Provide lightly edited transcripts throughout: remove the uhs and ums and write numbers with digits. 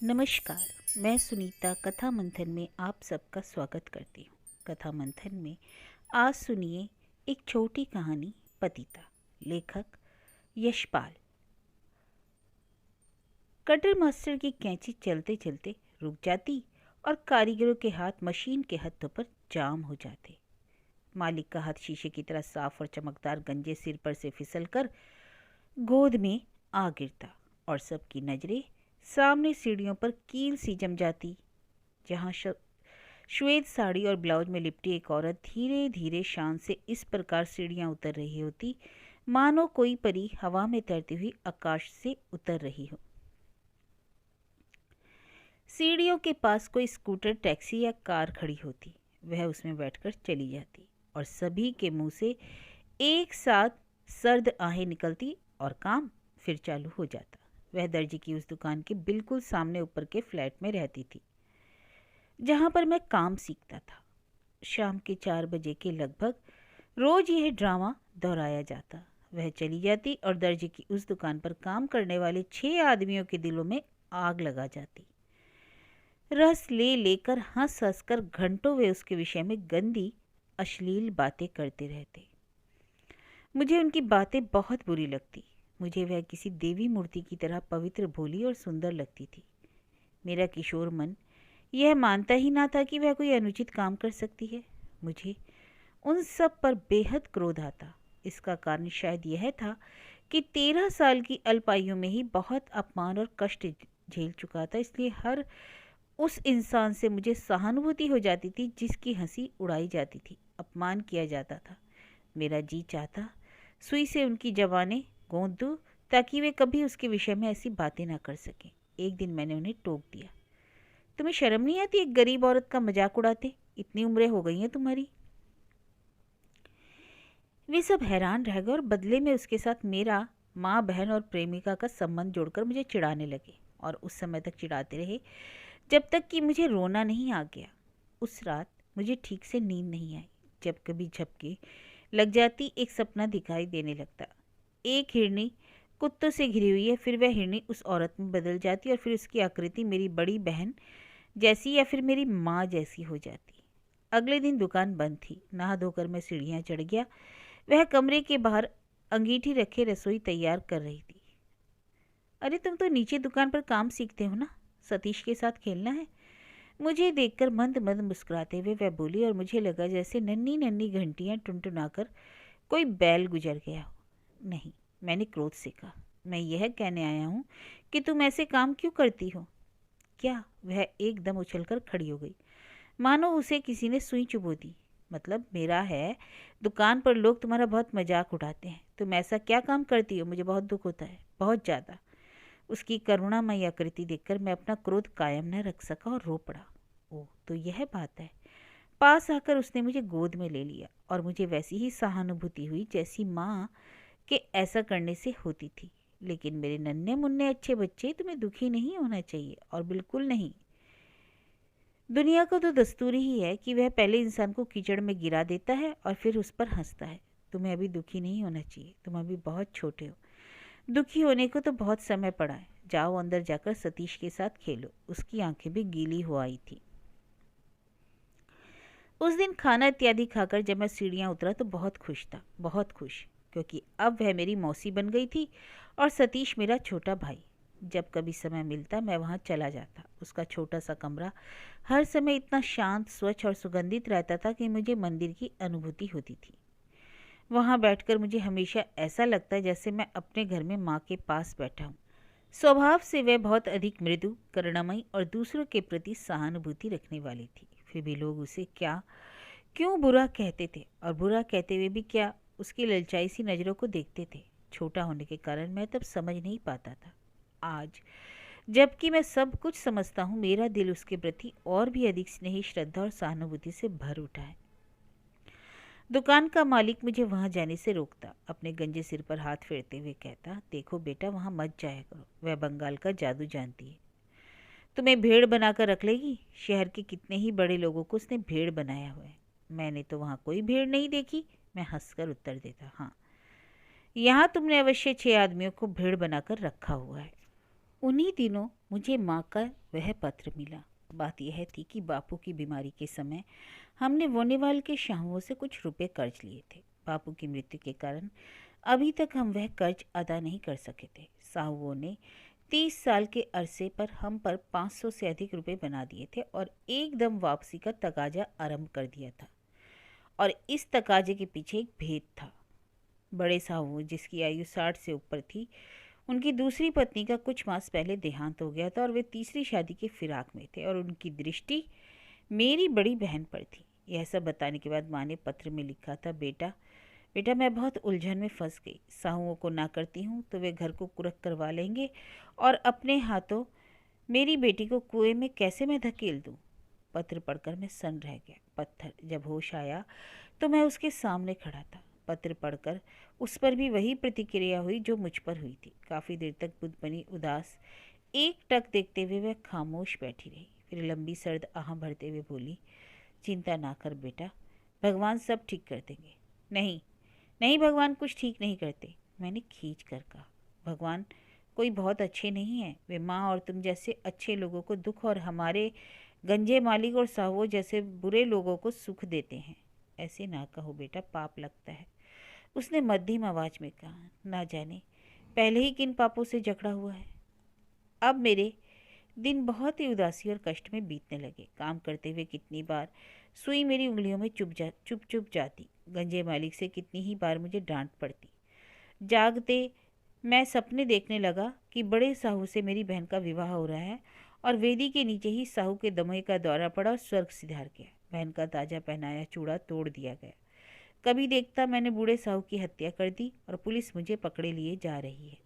नमस्कार। मैं सुनीता कथा मंथन में आप सबका स्वागत करती हूँ। कथा मंथन में आज सुनिए एक छोटी कहानी पतिता। लेखक यशपाल। कटर मास्टर की कैंची चलते चलते रुक जाती और कारीगरों के हाथ मशीन के हत्थों पर जाम हो जाते। मालिक का हाथ शीशे की तरह साफ और चमकदार गंजे सिर पर से फिसलकर गोद में आ गिरता और सबकी नजरें सामने सीढ़ियों पर कील सी जम जाती, जहाँ श्वेत साड़ी और ब्लाउज में लिपटी एक औरत धीरे धीरे शान से इस प्रकार सीढ़ियां उतर रही होती मानो कोई परी हवा में तैरती हुई आकाश से उतर रही हो। सीढ़ियों के पास कोई स्कूटर, टैक्सी या कार खड़ी होती, वह उसमें बैठकर चली जाती और सभी के मुंह से एक साथ सर्द आहें निकलती और काम फिर चालू हो जाता। वह दर्जी की उस दुकान के बिल्कुल सामने ऊपर के फ्लैट में रहती थी, जहां पर मैं काम सीखता था। शाम के 4 बजे के लगभग रोज यह ड्रामा दोहराया जाता। वह चली जाती और दर्जी की उस दुकान पर काम करने वाले 6 आदमियों के दिलों में आग लगा जाती। रस ले लेकर हंस हंस कर घंटों वे उसके विषय में गंदी अश्लील बातें करते रहते। मुझे उनकी बातें बहुत बुरी लगती। मुझे वह किसी देवी मूर्ति की तरह पवित्र, भोली और सुंदर लगती थी। मेरा किशोर मन यह मानता ही ना था कि वह कोई अनुचित काम कर सकती है। मुझे उन सब पर बेहद क्रोध आता। इसका कारण शायद यह था कि 13 साल की अल्पायु में ही बहुत अपमान और कष्ट झेल चुका था, इसलिए हर उस इंसान से मुझे सहानुभूति हो जाती थी जिसकी हंसी उड़ाई जाती थी, अपमान किया जाता था। मेरा जी चाहता सुई से उनकी जबानें गोंद दूं ताकि वे कभी उसके विषय में ऐसी बातें ना कर सकें। एक दिन मैंने उन्हें टोक दिया, तुम्हें शर्म नहीं आती एक गरीब औरत का मजाक उड़ाते? इतनी उम्रें हो गई हैं तुम्हारी। वे सब हैरान रह गए और बदले में उसके साथ मेरा माँ, बहन और प्रेमिका का संबंध जोड़कर मुझे चिढ़ाने लगे और उस समय तक चिढ़ाते रहे जब तक कि मुझे रोना नहीं आ गया। उस रात मुझे ठीक से नींद नहीं आई। जब कभी झपकी लग जाती एक सपना दिखाई देने लगता। एक हिरनी कुत्तों से घिरी हुई है, फिर वह हिरनी उस औरत में बदल जाती और फिर उसकी आकृति मेरी बड़ी बहन जैसी या फिर मेरी माँ जैसी हो जाती। अगले दिन दुकान बंद थी। नहा धोकर मैं सीढ़ियाँ चढ़ गया। वह कमरे के बाहर अंगीठी रखे रसोई तैयार कर रही थी। अरे तुम तो नीचे दुकान पर काम सीखते हो ना, सतीश के साथ खेलना है? मुझे देखकर मंद मंद मुस्कुराते हुए वह बोली और मुझे लगा जैसे नन्ही नन्ही घंटियां टुनटुनाकर कोई बैल गुजर गया हो। नहीं, मैंने क्रोध से कहा, मैं यह कहने आया हूँ कि तुम ऐसे काम क्यों करती हो? क्या? वह एकदम उछलकर खड़ी हो गई, मानो उसे किसी ने सुई चुभो दी। मतलब मेरा है, दुकान पर लोग तुम्हारा बहुत मजाक उड़ाते हैं, तुम ऐसा क्या काम करती हो? मुझे बहुत दुख होता है, बहुत ज़्यादा। उसकी करुणामयी आकृति देखकर मैं अपना क्रोध कायम न रख सका और रो पड़ा। ओह, तो यह बात है। पास आकर उसने मुझे गोद में ले लिया और मुझे वैसी ही सहानुभूति हुई जैसी माँ के ऐसा करने से होती थी। लेकिन मेरे नन्हे मुन्ने अच्छे बच्चे, तुम्हें दुखी नहीं होना चाहिए, और बिल्कुल नहीं। दुनिया का तो दस्तूर ही है कि वह पहले इंसान को कीचड़ में गिरा देता है और फिर उस पर हंसता है। तुम्हें अभी दुखी नहीं होना चाहिए, तुम अभी बहुत छोटे हो। दुखी होने को तो बहुत समय पड़ा है। जाओ अंदर जाकर सतीश के साथ खेलो। उसकी आंखें भी गीली हो आई थी। उस दिन खाना इत्यादि खाकर जब मैं सीढ़ियाँ उतरा तो बहुत खुश था, बहुत खुश, क्योंकि अब वह मेरी मौसी बन गई थी और सतीश मेरा छोटा भाई। जब कभी समय मिलता मैं वहाँ चला जाता। उसका छोटा सा कमरा हर समय इतना शांत, स्वच्छ और सुगंधित रहता था कि मुझे मंदिर की अनुभूति होती थी। वहाँ बैठकर मुझे हमेशा ऐसा लगता है जैसे मैं अपने घर में माँ के पास बैठा हूँ। स्वभाव से वह बहुत अधिक मृदु, करुणामयी और दूसरों के प्रति सहानुभूति रखने वाली थी। फिर भी लोग उसे क्या क्यों बुरा कहते थे, और बुरा कहते हुए भी क्या उसकी ललचाई सी नज़रों को देखते थे। छोटा होने के कारण मैं तब समझ नहीं पाता था। आज जबकि मैं सब कुछ समझता हूँ, मेरा दिल उसके प्रति और भी अधिक स्नेही, श्रद्धा और सहानुभूति से भर उठा है। दुकान का मालिक मुझे वहां जाने से रोकता, अपने गंजे सिर पर हाथ फेरते हुए कहता, देखो बेटा, वहां मत जाया करो, वह बंगाल का जादू जानती है, तुम्हें भेड़ बनाकर रख लेगी। शहर के कितने ही बड़े लोगों को उसने भेड़ बनाया हुआ है। मैंने तो वहां कोई भेड़ नहीं देखी, मैं हंसकर उत्तर देता। हाँ, यहाँ तुमने अवश्य 6 आदमियों को भेड़ बनाकर रखा हुआ है। उन्हीं दिनों मुझे माँ का वह पत्र मिला। बात यह थी कि बापू की बीमारी के समय हमने वोनेवाल के शाहुओं से कुछ रुपए कर्ज लिए थे। बापू की मृत्यु के कारण अभी तक हम वह कर्ज अदा नहीं कर सके थे। साहुओं ने 30 साल के अरसे पर हम पर 500 से अधिक रुपए बना दिए थे और एकदम वापसी का तगाजा आरंभ कर दिया था। और इस तगाजे के पीछे एक भेद था। बड़े साहू, जिसकी आयु 60 से ऊपर थी, उनकी दूसरी पत्नी का कुछ मास पहले देहांत हो गया था और वे तीसरी शादी के फिराक में थे और उनकी दृष्टि मेरी बड़ी बहन पर थी। यह सब बताने के बाद माँ ने पत्र में लिखा था, बेटा बेटा मैं बहुत उलझन में फंस गई। साहुओं को ना करती हूँ तो वे घर को कुरक करवा लेंगे और अपने हाथों मेरी बेटी को कुएं में कैसे मैं धकेल दूँ। पत्र पढ़कर मैं सन्न रह गया। पत्थर। जब होश आया तो मैं उसके सामने खड़ा था। पत्र पढ़कर उस पर भी वही प्रतिक्रिया हुई जो मुझ पर हुई थी। काफ़ी देर तक बुद्ध बनी उदास एक टक देखते हुए वह खामोश बैठी रही। फिर लंबी सर्द आह भरते हुए बोली, चिंता ना कर बेटा, भगवान सब ठीक कर देंगे। नहीं नहीं, भगवान कुछ ठीक नहीं करते, मैंने खींच कर कहा। भगवान कोई बहुत अच्छे नहीं हैं। वे माँ और तुम जैसे अच्छे लोगों को दुख और हमारे गंजे मालिक और साहुओं जैसे बुरे लोगों को सुख देते हैं। ऐसे ना कहो बेटा, पाप लगता है। उसने मध्यम आवाज में कहा, ना जाने पहले ही किन पापों से जकड़ा हुआ है। अब मेरे दिन बहुत ही उदासी और कष्ट में बीतने लगे। काम करते हुए कितनी बार सुई मेरी उंगलियों में चुप चुप जाती। गंजे मालिक से कितनी ही बार मुझे डांट पड़ती। जागते मैं सपने देखने लगा कि बड़े साहू से मेरी बहन का विवाह हो रहा है और वेदी के नीचे ही साहू के दमे का दौरा पड़ा और स्वर्ग सिधार गया। बहन का ताजा पहनाया चूड़ा तोड़ दिया गया। कभी देखता मैंने बूढ़े साहू की हत्या कर दी और पुलिस मुझे पकड़े लिए जा रही है।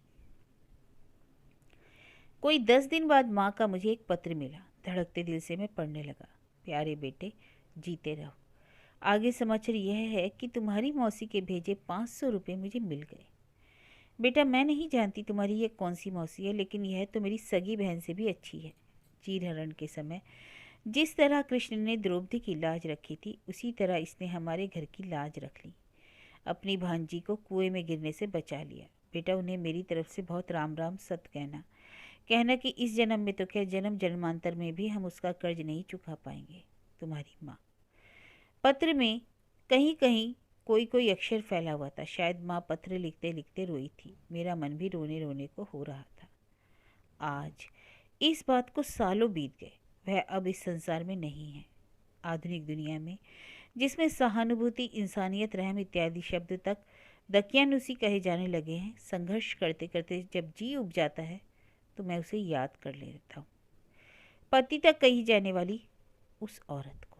कोई 10 दिन बाद माँ का मुझे एक पत्र मिला। धड़कते दिल से मैं पढ़ने लगा, प्यारे बेटे, जीते रहो। आगे समाचार यह है कि तुम्हारी मौसी के भेजे 500 रुपये मुझे मिल गए। बेटा मैं नहीं जानती तुम्हारी ये कौन सी मौसी है, लेकिन यह तो मेरी सगी बहन से भी अच्छी है। चीरहरण के समय जिस तरह कृष्ण ने द्रौपदी की लाज रखी थी, उसी तरह इसने हमारे घर की लाज रख ली। अपनी भांजी को कुएं में गिरने से बचा लिया। बेटा उन्हें मेरी तरफ से बहुत राम राम सत कहना। कहना कि इस जन्म में तो क्या, जन्म जन्मांतर में भी हम उसका कर्ज नहीं चुका पाएंगे। तुम्हारी माँ। पत्र में कहीं कहीं कोई कोई अक्षर फैला हुआ था। शायद माँ पत्र लिखते लिखते रोई थी। मेरा मन भी रोने रोने को हो रहा था। आज इस बात को सालों बीत गए। वह अब इस संसार में नहीं है। आधुनिक दुनिया में, जिसमें सहानुभूति, इंसानियत, रहम इत्यादि शब्द तक दकियानुसी कहे जाने लगे हैं, संघर्ष करते करते जब जी उब जाता है तो मैं उसे याद कर लेता हूँ। पति तक कही जाने वाली उस औरत को।